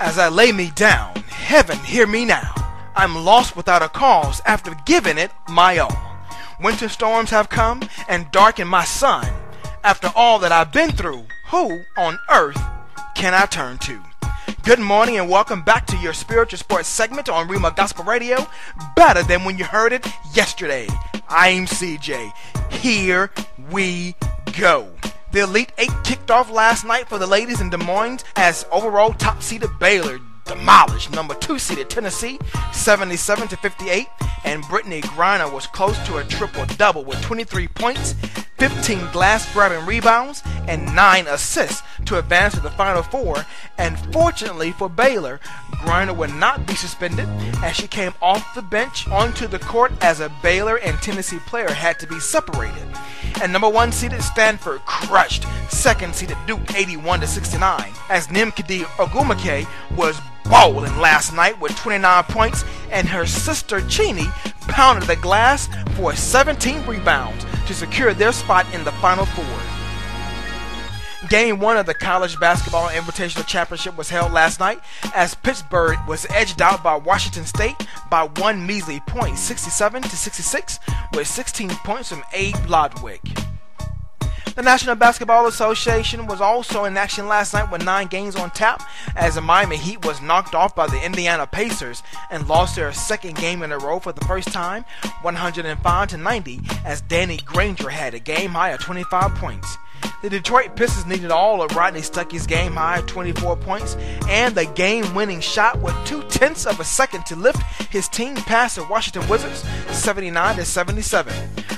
As I lay me down, heaven hear me now. I'm lost without a cause after giving it my all. Winter storms have come and darkened my sun. After all that I've been through, who on earth can I turn to? Good morning and welcome back to your spiritual sports segment on Rhema Gospel Radio. Better than when you heard it yesterday. I'm CJ. Here we go. The Elite Eight kicked off last night for the ladies in Des Moines as overall top-seeded Baylor demolished number 2-seeded Tennessee 77-58, and Brittany Griner was close to a triple-double with 23 points, 15 glass-grabbing rebounds, and 9 assists to advance to the Final Four. And fortunately for Baylor, Griner would not be suspended as she came off the bench onto the court as a Baylor and Tennessee player had to be separated. And number 1-seeded Stanford crushed second-seeded Duke 81-69 as Nimkadi Ogumake was bowling last night with 29 points, and her sister Cheney pounded the glass for 17 rebounds to secure their spot in the Final Four. Game 1 of the College Basketball Invitational Championship was held last night as Pittsburgh was edged out by Washington State by one measly point, 67-66, with 16 points from Abe Lodwick. The National Basketball Association was also in action last night with 9 games on tap as the Miami Heat was knocked off by the Indiana Pacers and lost their second game in a row for the first time, 105-90, as Danny Granger had a game high of 25 points. The Detroit Pistons needed all of Rodney Stuckey's game high of 24 points and the game-winning shot with 0.2 of a second to lift his team past the Washington Wizards 79-77.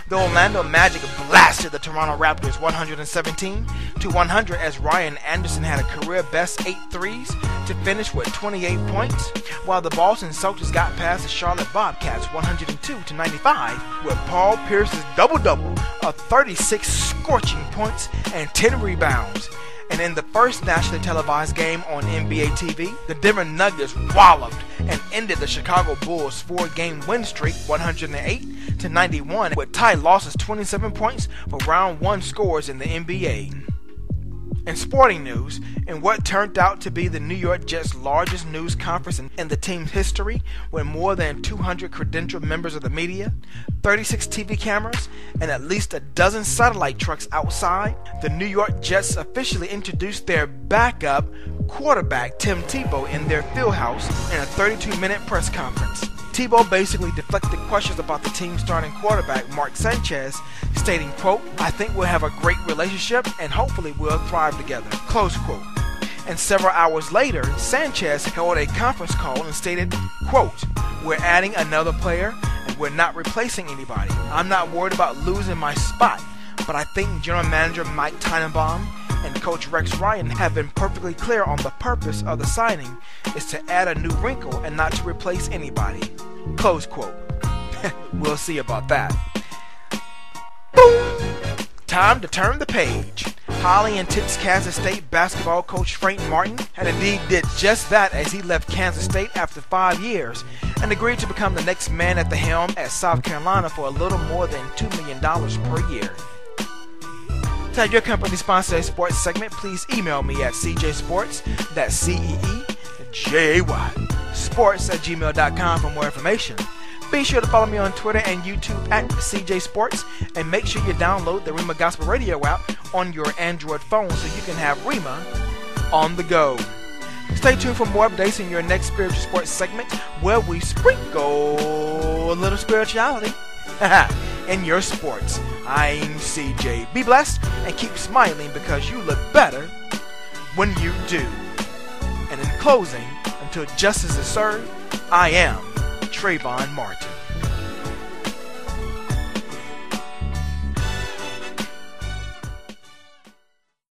The Orlando Magic blasted the Toronto Raptors 117-100 as Ryan Anderson had a career-best 8 threes to finish with 28 points, while the Boston Celtics got past the Charlotte Bobcats 102-95 with Paul Pierce's double-double of 36 scorching points and 10 rebounds. And in the first nationally televised game on NBA TV, the Denver Nuggets walloped and ended the Chicago Bulls' 4-game win streak 108-91 with Ty Lawson's 27 points for round 1 scores in the NBA. In sporting news, in what turned out to be the New York Jets' largest news conference in the team's history, with more than 200 credentialed members of the media, 36 TV cameras, and at least a dozen satellite trucks outside, the New York Jets officially introduced their backup quarterback Tim Tebow in their field house in a 32-minute press conference. Tebow basically deflected questions about the team's starting quarterback, Mark Sanchez, stating, quote, "I think we'll have a great relationship and hopefully we'll thrive together," close quote. And several hours later, Sanchez held a conference call and stated, quote, "We're adding another player and we're not replacing anybody. I'm not worried about losing my spot, but I think General Manager Mike Tannenbaum and Coach Rex Ryan have been perfectly clear on the purpose of the signing is to add a new wrinkle and not to replace anybody," close quote. We'll see about that. Boom! Time to turn the page. Highly intense Kansas State basketball coach Frank Martin had indeed did just that as he left Kansas State after 5 years and agreed to become the next man at the helm at South Carolina for a little more than $2 million per year. To have your company sponsor a sports segment, please email me at CJSports, that's CEEJAY, sports@gmail.com for more information. Be sure to follow me on Twitter and YouTube at CJ Sports, and make sure you download the Rhema Gospel Radio app on your Android phone so you can have Rhema on the go. Stay tuned for more updates in your next spiritual sports segment where we sprinkle a little spirituality in your sports. I'm CJ. Be blessed and keep smiling because you look better when you do. And in closing, until justice is served, I am Trayvon Martin.